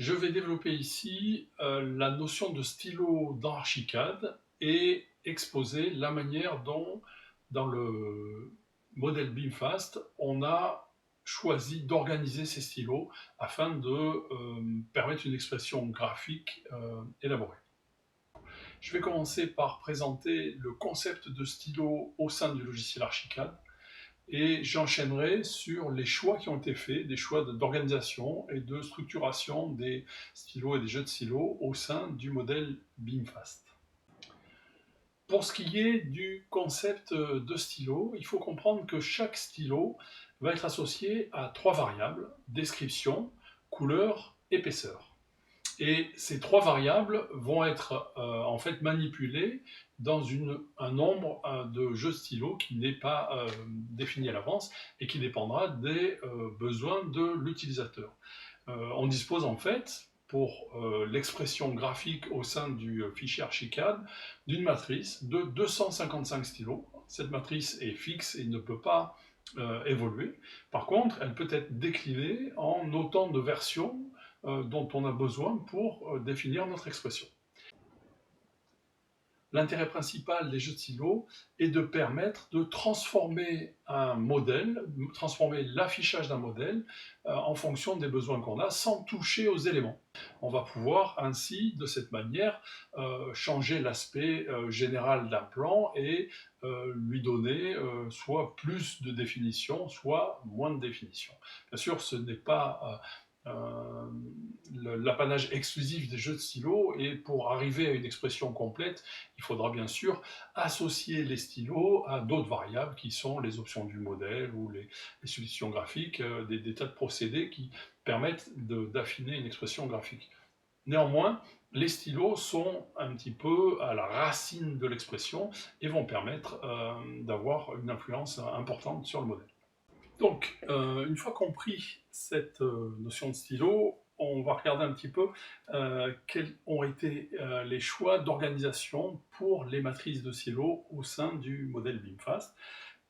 Je vais développer ici la notion de stylo dans Archicad et exposer la manière dont, dans le modèle BeamFast, on a choisi d'organiser ces stylos afin de permettre une expression graphique élaborée. Je vais commencer par présenter le concept de stylo au sein du logiciel Archicad et j'enchaînerai sur les choix qui ont été faits, des choix d'organisation et de structuration des stylos et des jeux de stylos au sein du modèle BeamFast. Pour ce qui est du concept de stylo, il faut comprendre que chaque stylo va être associé à trois variables: description, couleur, épaisseur. Et ces trois variables vont être en fait manipulées dans un nombre de jeux stylo qui n'est pas défini à l'avance et qui dépendra des besoins de l'utilisateur. On dispose en fait, pour l'expression graphique au sein du fichier Archicad, d'une matrice de 255 stylos. Cette matrice est fixe et ne peut pas évoluer. Par contre, elle peut être déclinée en autant de versions dont on a besoin pour définir notre expression. L'intérêt principal des jeux de stylo est de permettre de transformer un modèle, transformer l'affichage d'un modèle en fonction des besoins qu'on a, sans toucher aux éléments. On va pouvoir ainsi, de cette manière, changer l'aspect général d'un plan et lui donner soit plus de définition, soit moins de définition. Bien sûr, ce n'est pas l'apanage exclusif des jeux de stylo, et pour arriver à une expression complète, il faudra bien sûr associer les stylos à d'autres variables qui sont les options du modèle ou les solutions graphiques, des tas de procédés qui permettent d'affiner une expression graphique. Néanmoins, les stylos sont un petit peu à la racine de l'expression et vont permettre d'avoir une influence importante sur le modèle. Donc, une fois compris cette notion de stylo, on va regarder un petit peu quels ont été les choix d'organisation pour les matrices de stylo au sein du modèle BeamFast.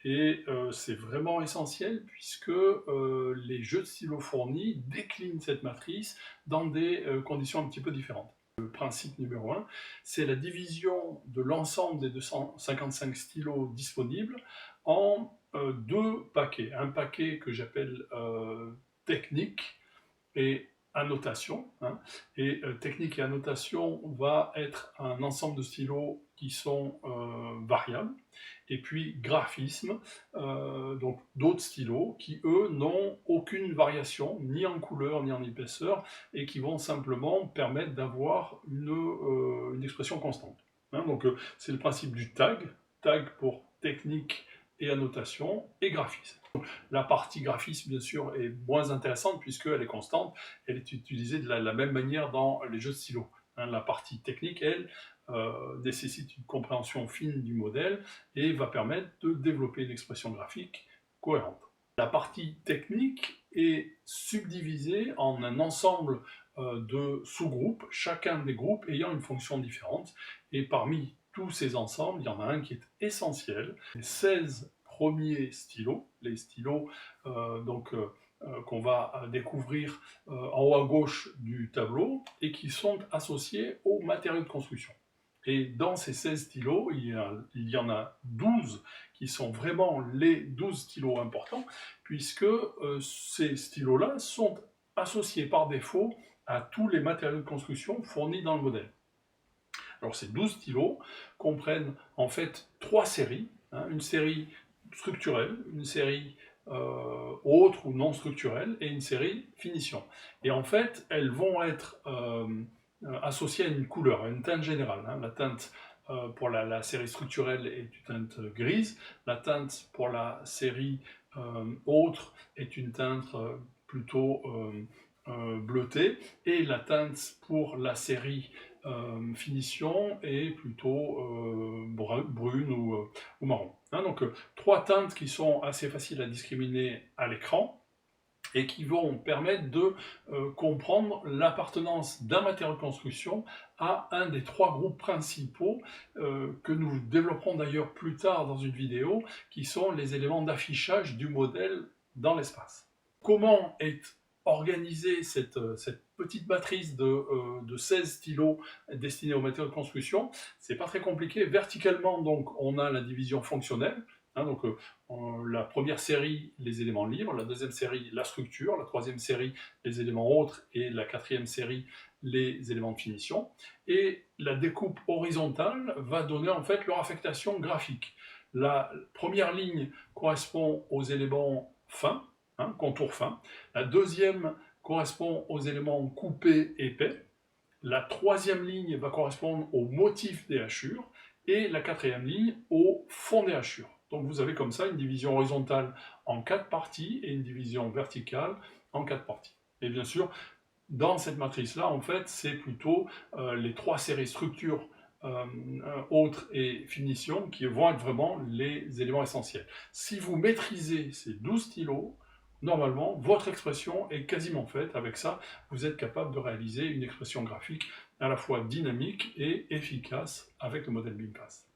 Et c'est vraiment essentiel puisque les jeux de stylo fournis déclinent cette matrice dans des conditions un petit peu différentes. Le principe numéro 1, c'est la division de l'ensemble des 255 stylos disponibles en deux paquets. Un paquet que j'appelle technique et annotation. Et technique et annotation va être un ensemble de stylos qui sont variables. Et puis graphisme, donc d'autres stylos qui, eux, n'ont aucune variation, ni en couleur, ni en épaisseur, et qui vont simplement permettre d'avoir une expression constante. Donc c'est le principe du tag pour technique et annotation, et graphisme. La partie graphisme, bien sûr, est moins intéressante puisqu'elle est constante, elle est utilisée de la même manière dans les jeux de stylo. La partie technique, elle, nécessite une compréhension fine du modèle et va permettre de développer une expression graphique cohérente. La partie technique est subdivisée en un ensemble de sous-groupes, chacun des groupes ayant une fonction différente, et parmi tous ces ensembles, il y en a un qui est essentiel, les 16 premiers stylos, les stylos qu'on va découvrir en haut à gauche du tableau, et qui sont associés aux matériaux de construction. Et dans ces 16 stylos, il y en a 12 qui sont vraiment les 12 stylos importants, puisque ces stylos-là sont associés par défaut à tous les matériaux de construction fournis dans le modèle. Alors ces 12 stylos comprennent en fait trois séries, une série structurelle, une série autre ou non structurelle, et une série finition. Et en fait, elles vont être associées à une couleur, à une teinte générale. La teinte pour la série structurelle est une teinte grise, la teinte pour la série autre est une teinte plutôt bleutée, et la teinte pour la série finition est plutôt brune ou marron. Donc trois teintes qui sont assez faciles à discriminer à l'écran et qui vont permettre de comprendre l'appartenance d'un matériau de construction à un des trois groupes principaux que nous développerons d'ailleurs plus tard dans une vidéo, qui sont les éléments d'affichage du modèle dans l'espace. Comment est organiser cette petite matrice de 16 stylos destinés aux matériaux de construction, c'est pas très compliqué. Verticalement, donc, on a la division fonctionnelle. Hein, donc, la première série, les éléments libres, la deuxième série, la structure, la troisième série, les éléments autres, et la quatrième série, les éléments de finition. Et la découpe horizontale va donner en fait leur affectation graphique. La première ligne correspond aux éléments fins, hein, contour fin. La deuxième correspond aux éléments coupés épais. La troisième ligne va correspondre au motif des hachures. Et la quatrième ligne au fond des hachures. Donc vous avez comme ça une division horizontale en 4 parties et une division verticale en 4 parties. Et bien sûr, dans cette matrice-là, en fait, c'est plutôt les 3 séries structure, autres et finition qui vont être vraiment les éléments essentiels. Si vous maîtrisez ces 12 stylos, normalement, votre expression est quasiment faite. Avec ça, vous êtes capable de réaliser une expression graphique à la fois dynamique et efficace avec le modèle BIMFAST.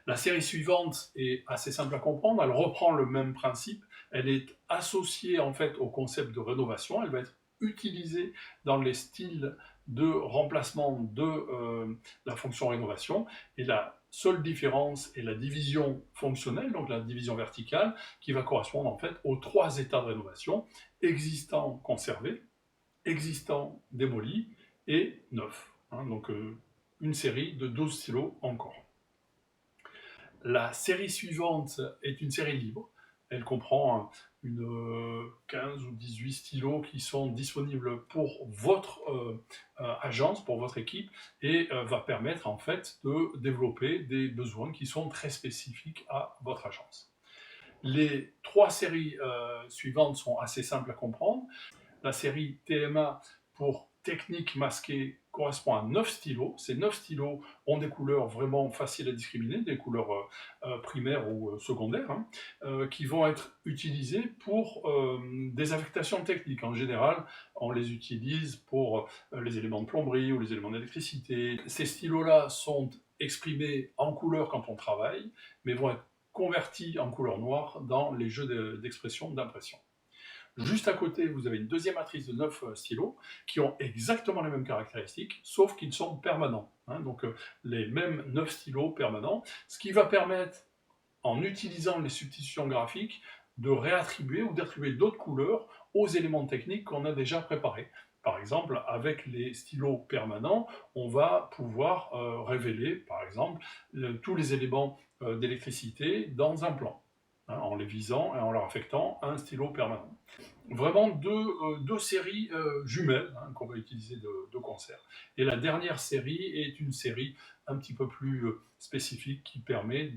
La série suivante est assez simple à comprendre, elle reprend le même principe, elle est associée en fait au concept de rénovation, elle va être utilisée dans les styles de remplacement de la fonction rénovation, et la seule différence est la division fonctionnelle, donc la division verticale, qui va correspondre en fait aux 3 états de rénovation, existant conservé, existant démoli et neuf. Hein, donc une série de 12 stylos encore. La série suivante est une série libre. Elle comprend une 15 ou 18 stylos qui sont disponibles pour votre agence, pour votre équipe, et va permettre en fait de développer des besoins qui sont très spécifiques à votre agence. Les 3 séries suivantes sont assez simples à comprendre. La série TMA pour technique masquée correspond à 9 stylos. Ces 9 stylos ont des couleurs vraiment faciles à discriminer, des couleurs primaires ou secondaires, hein, qui vont être utilisées pour des affectations techniques. En général, on les utilise pour les éléments de plomberie ou les éléments d'électricité. Ces stylos-là sont exprimés en couleur quand on travaille, mais vont être convertis en couleur noire dans les jeux d'expression, d'impression. Juste à côté, vous avez une deuxième matrice de 9 stylos qui ont exactement les mêmes caractéristiques, sauf qu'ils sont permanents. Hein, donc les mêmes 9 stylos permanents, ce qui va permettre, en utilisant les substitutions graphiques, de réattribuer ou d'attribuer d'autres couleurs aux éléments techniques qu'on a déjà préparés. Par exemple, avec les stylos permanents, on va pouvoir révéler, par exemple, tous les éléments d'électricité dans un plan, hein, en les visant et en leur affectant un stylo permanent. Vraiment deux séries jumelles, hein, qu'on va utiliser de concert. Et la dernière série est une série un petit peu plus spécifique qui permet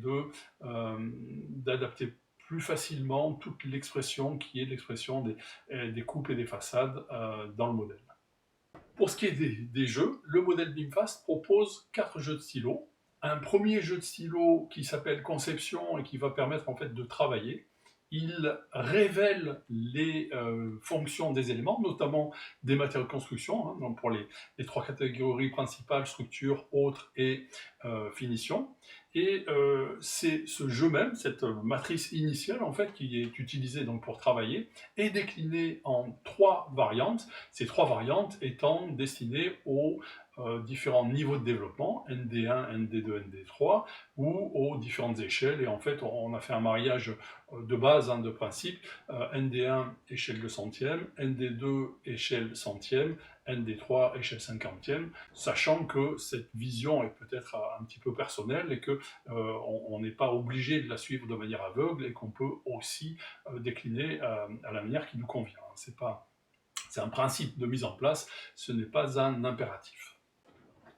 d'adapter plus facilement toute l'expression qui est l'expression des coupes et des façades dans le modèle. Pour ce qui est des jeux, le modèle BIMFAST propose 4 jeux de stylo. Un premier jeu de stylo qui s'appelle Conception et qui va permettre en fait de travailler. Il révèle les fonctions des éléments, notamment des matériaux de construction, hein, donc pour les 3 catégories principales, structure, autres et finition. Et c'est ce jeu même, cette matrice initiale en fait, qui est utilisée donc pour travailler, est déclinée en 3 variantes, ces 3 variantes étant destinées aux différents niveaux de développement, ND1, ND2, ND3, ou aux différentes échelles. Et en fait, on a fait un mariage de base, hein, de principe, ND1 échelle 200e, ND2 échelle 100e, ND3 échelle 50e, sachant que cette vision est peut-être un petit peu personnelle et qu'on n'est pas obligé de la suivre de manière aveugle et qu'on peut aussi décliner à la manière qui nous convient. C'est un principe de mise en place, ce n'est pas un impératif.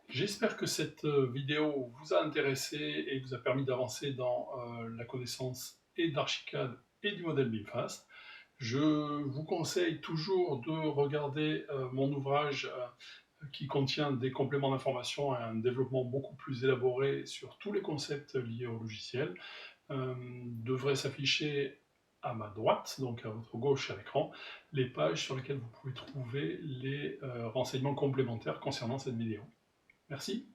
J'espère que cette vidéo vous a intéressé et vous a permis d'avancer dans la connaissance et d'Archicad et du modèle BIMFAST. Je vous conseille toujours de regarder mon ouvrage qui contient des compléments d'information et un développement beaucoup plus élaboré sur tous les concepts liés au logiciel. Devrait s'afficher à ma droite, donc à votre gauche à l'écran, les pages sur lesquelles vous pouvez trouver les renseignements complémentaires concernant cette vidéo. Merci.